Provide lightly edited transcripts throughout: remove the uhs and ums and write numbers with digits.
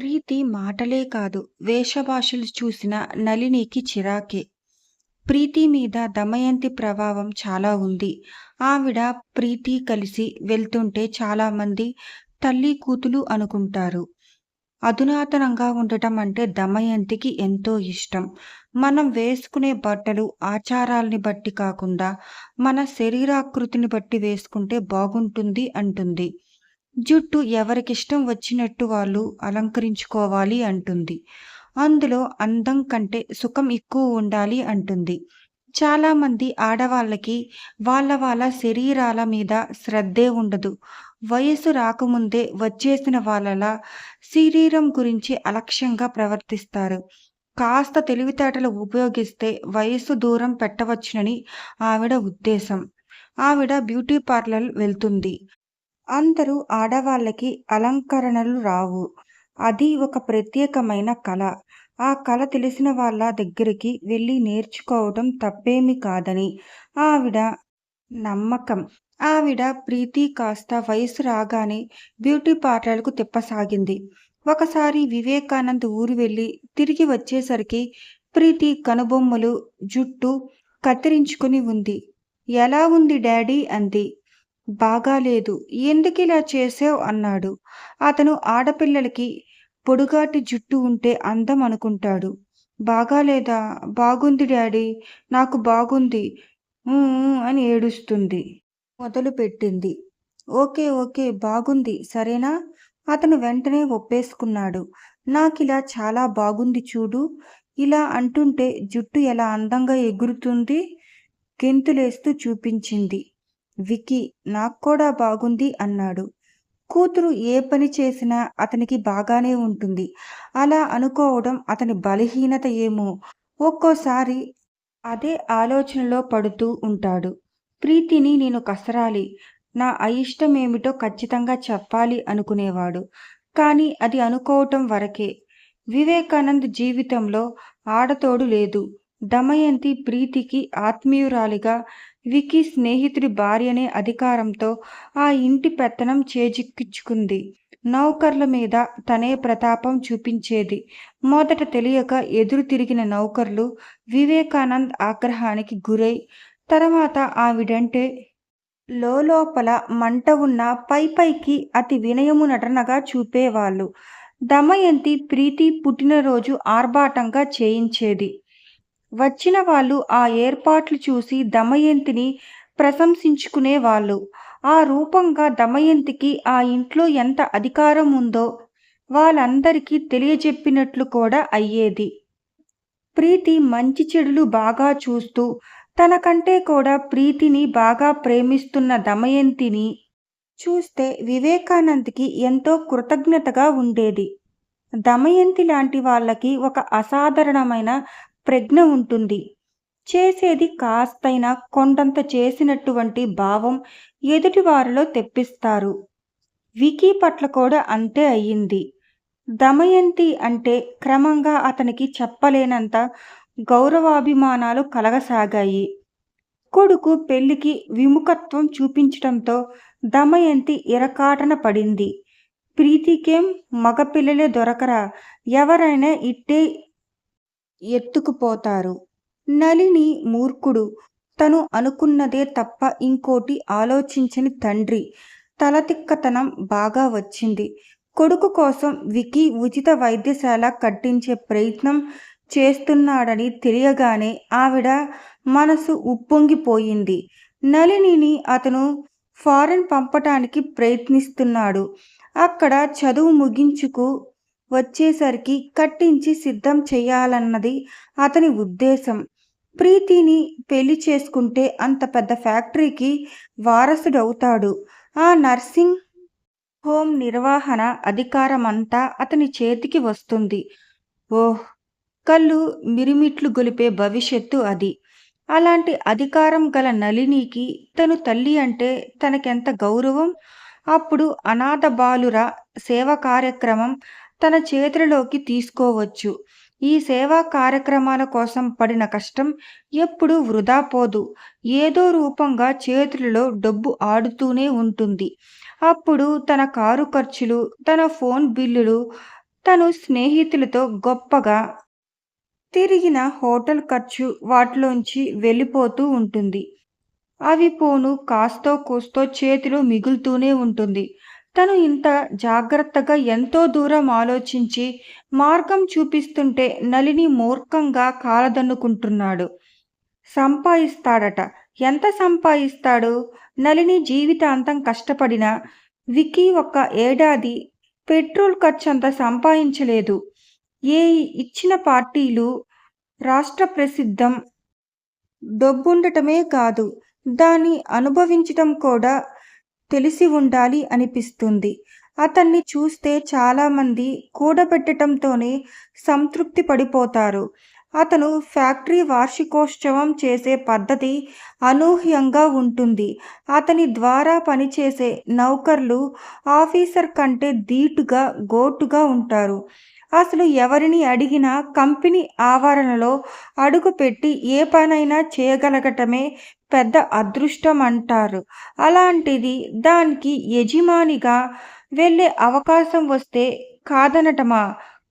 ప్రీతి మాటలే కాదు, వేషభాషలు చూసిన నళినికి చిరాకే. ప్రీతి మీద దమయంతి ప్రభావం చాలా ఉంది. ఆవిడ, ప్రీతి కలిసి వెళ్తుంటే చాలామంది తల్లీ కూతులు అనుకుంటారు. అధునాతనంగా ఉండటం అంటే దమయంతికి ఎంతో ఇష్టం. మనం వేసుకునే బట్టలు ఆచారాల్ని బట్టి కాకుండా, మన శరీరాకృతిని బట్టి వేసుకుంటే బాగుంటుంది అంటుంది. జుట్టు ఎవరికిష్టం వచ్చినట్టు వాళ్ళు అలంకరించుకోవాలి అంటుంది. అందులో అందం కంటే సుఖం ఎక్కువ ఉండాలి అంటుంది. చాలామంది ఆడవాళ్ళకి వాళ్ళ శరీరాల మీద శ్రద్ధే ఉండదు. వయసు రాకముందే వచ్చేసిన వాళ్ళలా శరీరం గురించి అలక్ష్యంగా ప్రవర్తిస్తారు. కాస్త తెలివితేటలు ఉపయోగిస్తే వయసు దూరం పెట్టవచ్చునని ఆవిడ ఉద్దేశం. ఆవిడ బ్యూటీ పార్లర్ వెళ్తుంది. అందరూ ఆడవాళ్ళకి అలంకరణలు రావు. అది ఒక ప్రత్యేకమైన కళ. ఆ కళ తెలిసిన వాళ్ళ దగ్గరికి వెళ్లి నేర్చుకోవడం తప్పేమీ కాదని ఆవిడ నమ్మకం. ఆవిడ ప్రీతి కాస్త వయసు రాగానే బ్యూటీ పార్లర్‌కు తిప్పసాగింది. ఒకసారి వివేకానంద్ ఊరు వెళ్లి తిరిగి వచ్చేసరికి ప్రీతి కనుబొమ్మలు, జుట్టు కత్తిరించుకుని ఉంది. "ఎలా ఉంది డాడీ" అంది. "బాగాలేదు. ఎందుకిలా చేశావ్" అన్నాడు. అతను ఆడపిల్లలకి పొడుగాటి జుట్టు ఉంటే అందం అనుకుంటాడు. "బాగాలేదా? బాగుంది డాడీ. నాకు బాగుంది" ఊ ఊ అని ఏడుస్తుంది. మొదలుపెట్టింది. "ఓకే ఓకే బాగుంది సరేనా?" అతను వెంటనే ఒప్పేసుకున్నాడు. "నాకిలా చాలా బాగుంది చూడు" ఇలా అంటుంటే జుట్టు ఎలా అందంగా ఎగురుతుంది. గెంతులేస్తూ చూపించింది. వికీ "నాక్కూడా బాగుంది" అన్నాడు. కూతురు ఏ పని చేసినా అతనికి బాగానే ఉంటుంది. అలా అనుకోవడం అతని బలహీనత ఏమో! ఒక్కోసారి అదే ఆలోచనలో పడుతూ ఉంటాడు. ప్రీతిని నేను కసరాలి. నా అయిష్టమేమిటో ఖచ్చితంగా చెప్పాలి అనుకునేవాడు. కానీ అది అనుకోవటం వరకే. వివేకానంద్ జీవితంలో ఆడతోడు లేదు. దమయంతి ప్రీతికి ఆత్మీయురాలిగా, వికీ స్నేహితుడి భార్యనే అధికారంతో ఆ ఇంటి పెత్తనం చేజిక్కించుకుంది. నౌకర్ల మీద తనే ప్రతాపం చూపించేది. మొదట తెలియక ఎదురు తిరిగిన నౌకర్లు వివేకానంద్ ఆగ్రహానికి గురై తర్వాత ఆవిడంటే లోలోపల మంట ఉన్న పైపైకి అతి వినయము నటనగా చూపేవాళ్ళు. దమయంతి ప్రీతి పుట్టినరోజు ఆర్భాటంగా చేయించేది. వచ్చిన వాళ్ళు ఆ ఏర్పాట్లు చూసి దమయంతిని ప్రశంసించుకునేవాళ్ళు. ఆ రూపంగా దమయంతికి ఆ ఇంట్లో ఎంత అధికారం ఉందో వాళ్ళందరికీ తెలియజెప్పినట్లు కూడా అయ్యేది. ప్రీతి మంచి చెడులు బాగా చూస్తూ తనకంటే కూడా ప్రీతిని బాగా ప్రేమిస్తున్న దమయంతిని చూస్తే వివేకానంద్‌కి ఎంతో కృతజ్ఞతగా ఉండేది. దమయంతి లాంటి వాళ్ళకి ఒక అసాధారణమైన ప్రజ్ఞ ఉంటుంది. చేసేది కాస్తైనా కొండంత చేసినటువంటి భావం ఎదుటివారిలో తెప్పిస్తారు. వికీ పట్ల కూడా అంతే అయ్యింది. దమయంతి అంటే క్రమంగా అతనికి చెప్పలేనంత గౌరవాభిమానాలు కలగసాగాయి. కొడుకు పెళ్లికి విముఖత్వం చూపించటంతో దమయంతి ఇరకాటన పడింది. ప్రీతికేం మగపిల్లలే దొరకరా, ఎవరైనా ఇట్టే ఎత్తుకుపోతారు. నళిని మూర్ఖుడు. తను అనుకున్నదే తప్ప ఇంకోటి ఆలోచించని తండ్రి తలతిక్కతనం బాగా వచ్చింది. కొడుకు కోసం వికీ ఉచిత వైద్యశాల కట్టించే ప్రయత్నం చేస్తున్నాడని తెలియగానే ఆవిడ మనసు ఉప్పొంగిపోయింది. నళినిని అతను ఫారెన్ పంపటానికి ప్రయత్నిస్తున్నాడు. అక్కడ చదువు ముగించుకు వచ్చేసరికి కట్టించి సిద్ధం చెయ్యాలన్నది అతని ఉద్దేశం. ప్రీతిని పెళ్లి చేసుకుంటే అంత పెద్ద ఫ్యాక్టరీకి వారసుడవుతాడు. ఆ నర్సింగ్ హోమ్ నిర్వహణ అధికారమంతా అతని చేతికి వస్తుంది. ఓహ్! కళ్ళు మిరుమిట్లు గొలిపే భవిష్యత్తు అది. అలాంటి అధికారం గల నళినికి తను తల్లి అంటే తనకెంత గౌరవం. అప్పుడు అనాథ బాలుర సేవా కార్యక్రమం తన చేతులలోకి తీసుకోవచ్చు. ఈ సేవా కార్యక్రమాల కోసం పడిన కష్టం ఎప్పుడూ వృధా పోదు. ఏదో రూపంగా చేతులలో డబ్బు ఆడుతూనే ఉంటుంది. అప్పుడు తన కారు ఖర్చులు, తన ఫోన్ బిల్లులు, తను స్నేహితులతో గొప్పగా తిరిగిన హోటల్ ఖర్చు వాటిలోంచి వెళ్ళిపోతూ ఉంటుంది. అవి పోను కాస్తో కూస్తో చేతిలో మిగులుతూనే ఉంటుంది. తను ఇంత జాగ్రత్తగా ఎంతో దూరం ఆలోచించి మార్గం చూపిస్తుంటే నళిని మూర్ఖంగా కాలదన్నుకుంటున్నాడు. సంపాయిస్తాడట. ఎంత సంపాయిస్తాడు? నళిని జీవితాంతం కష్టపడినా విక్కీ ఒక్క ఏడాది పెట్రోల్ ఖర్చంత సంపాయించలేదు. ఏ ఇచ్చిన పార్టీలు రాష్ట్ర ప్రసిద్ధం డబ్బుండటమే కాదు, దాన్ని అనుభవించటం కూడా తెలిసి ఉండాలి అనిపిస్తుంది. అతన్ని చూస్తే చాలామంది కూడబెట్టటంతోనే సంతృప్తి పడిపోతారు. అతను ఫ్యాక్టరీ వార్షికోత్సవం చేసే పద్ధతి అనూహ్యంగా ఉంటుంది. అతని ద్వారా పనిచేసే నౌకర్లు ఆఫీసర్ కంటే ధీటుగా, గోటుగా ఉంటారు. అసలు ఎవరిని అడిగినా కంపెనీ ఆవరణలో అడుగుపెట్టి ఏ పనైనా చేయగలగటమే పెద్ద అదృష్టం అంటారు. అలాంటిది దానికి యజమానిగా వెళ్ళే అవకాశం వస్తే కాదనటమా?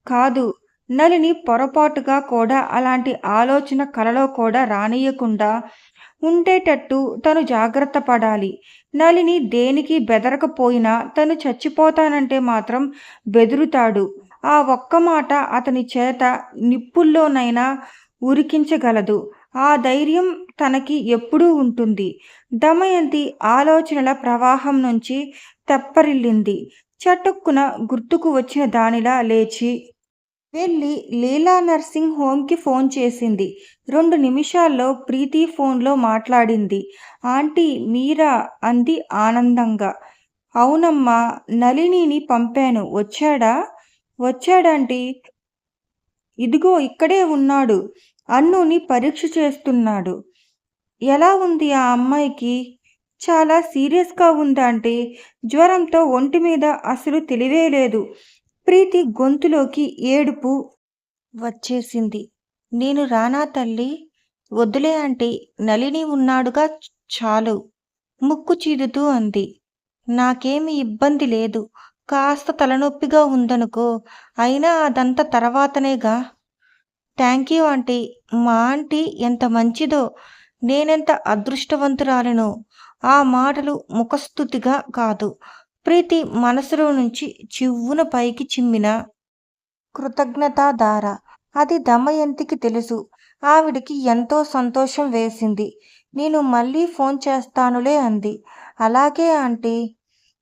కాదు. నళిని పొరపాటుగా కూడా అలాంటి ఆలోచన కలలో కూడా రానీయకుండా ఉండేటట్టు తను జాగ్రత్త పడాలి. నళిని దేనికి బెదరకపోయినా తను చచ్చిపోతానంటే మాత్రం బెదురుతాడు. ఆ ఒక్క మాట అతని చేత నిప్పుల్లోనైనా ఉరికించగలదు. ఆ ధైర్యం తనకి ఎప్పుడూ ఉంటుంది. దమయంతి ఆలోచనల ప్రవాహం నుంచి తెప్పరిల్లింది. చటుక్కున గుర్తుకు వచ్చిన దానిలా లేచి వెళ్ళి లీలా నర్సింగ్ హోమ్కి ఫోన్ చేసింది. 2 నిమిషాల్లో ప్రీతి ఫోన్లో మాట్లాడింది. ఆంటీ మీరా? అంది ఆనందంగా. అవునమ్మా, నళినిని పంపాను. వచ్చాడా? వచ్చాడంటీ. ఇదిగో ఇక్కడే ఉన్నాడు. అన్నుని పరీక్ష చేస్తున్నాడు. ఎలా ఉంది ఆ అమ్మాయికి? చాలా సీరియస్గా ఉందాంటీ. జ్వరంతో ఒంటి మీద అసలు తెలివే లేదు. ప్రీతి గొంతులోకి ఏడుపు వచ్చేసింది. నేను రానా తల్లి? వద్దులే ఆంటీ, నళిని ఉన్నాడుగా, చాలు. ముక్కు చీదుతూ అంది. నాకేమీ ఇబ్బంది లేదు. కాస్త తలనొప్పిగా ఉందనుకో. అయినా అదంతా తర్వాతనేగా. Thank you aunty. మా ఆంటీ ఎంత మంచిదో, నేనెంత అదృష్టవంతురాలినో. ఆ మాటలు ముఖస్తుతిగా కాదు, ప్రీతి మనసులో నుంచి చివ్వున పైకి చిమ్మిన కృతజ్ఞతాధార. అది దమయంతికి తెలుసు. ఆవిడికి ఎంతో సంతోషం వేసింది. నేను మళ్ళీ ఫోన్ చేస్తానులే అంది. అలాగే ఆంటీ.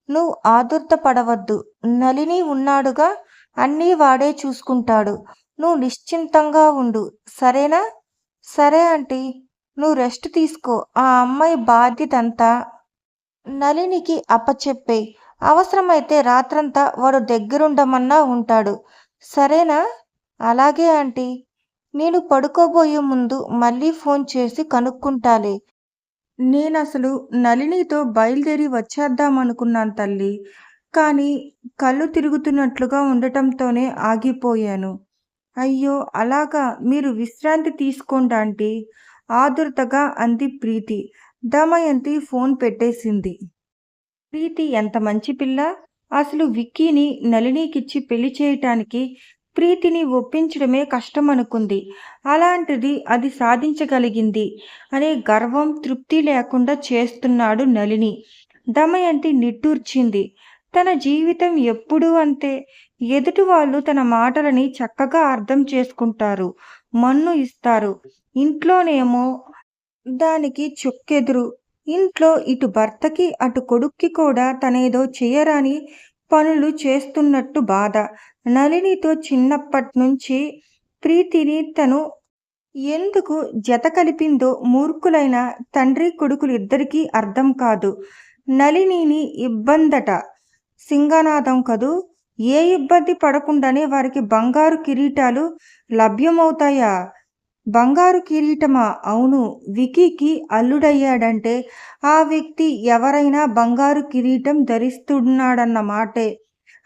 నువ్వు ఆదుర్దాపడవద్దు. నళిని ఉన్నాడుగా, అన్నీ వాడే చూసుకుంటాడు. నువ్వు నిశ్చింతంగా ఉండు, సరేనా? సరే ఆంటీ. నువ్వు రెస్ట్ తీసుకో. ఆ అమ్మాయి బాధ్యతంతా నళినికి అప్పచెప్పేయ్. అవసరమైతే రాత్రంతా వాడు దగ్గరుండమన్నా ఉంటాడు. సరేనా? అలాగే ఆంటీ. నేను పడుకోబోయే ముందు మళ్ళీ ఫోన్ చేసి కనుక్కుంటాలే. నేనసలు నళినితో బయలుదేరి వచ్చేద్దామనుకున్నాను తల్లి. కానీ కళ్ళు తిరుగుతున్నట్లుగా ఉండటంతోనే ఆగిపోయాను. అయ్యో అలాగా, మీరు విశ్రాంతి తీసుకోండి ఆంటీ, ఆదుర్దాగా అంది ప్రీతి. దమయంతి ఫోన్ పెట్టేసింది. ప్రీతి ఎంత మంచి పిల్ల! అసలు విక్కీని నళినీకిచ్చి పెళ్లి చేయటానికి ప్రీతిని ఒప్పించడమే కష్టమనుకుంది. అలాంటిది అది సాధించగలిగింది అనే గర్వం, తృప్తి లేకుండా చేస్తున్నాడు నళిని. దమయంతి నిట్టూర్చింది. తన జీవితం ఎప్పుడూ అంతే. ఎదుటివాళ్ళు తన మాటలని చక్కగా అర్థం చేసుకుంటారు, మన్ను ఇస్తారు. ఇంట్లోనేమో దానికి చొక్కెదురు. ఇంట్లో ఇటు భర్తకి, అటు కొడుక్కి కూడా తనేదో చెయ్యరాని పనులు చేస్తున్నట్టు బాధ. నళినితో చిన్నప్పట్నుంచి ప్రీతిని తను ఎందుకు జత కలిపిందో మూర్ఖులైన తండ్రి కొడుకులిద్దరికీ అర్థం కాదు. నళినిని ఇబ్బందట సింగనాదం కదూ. ఏ ఇబ్బంది పడకుండానే వారికి బంగారు కిరీటాలు లభ్యమవుతాయా? బంగారు కిరీటమా? అవును. విక్కీకి అల్లుడయ్యాడంటే ఆ వ్యక్తి ఎవరైనా బంగారు కిరీటం ధరిస్తున్నాడన్న మాటే.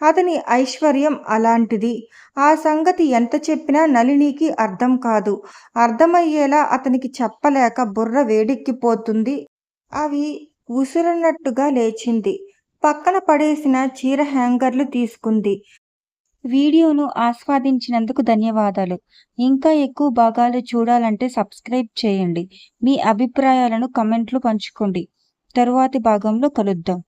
అతని ఐశ్వర్యం అలాంటిది. ఆ సంగతి ఎంత చెప్పినా నళినికి అర్థం కాదు. అర్థమయ్యేలా అతనికి చెప్పలేక బుర్ర వేడెక్కిపోతుంది. అవి ఉసురన్నట్టుగా లేచింది. పక్కన పడేసిన చీర హ్యాంగర్లు తీసుకుంది. వీడియోను ఆస్వాదించినందుకు ధన్యవాదాలు. ఇంకా ఎక్కువ భాగాలు చూడాలంటే సబ్స్క్రైబ్ చేయండి. మీ అభిప్రాయాలను కమెంట్లు పంచుకోండి. తరువాతి భాగంలో కలుద్దాం.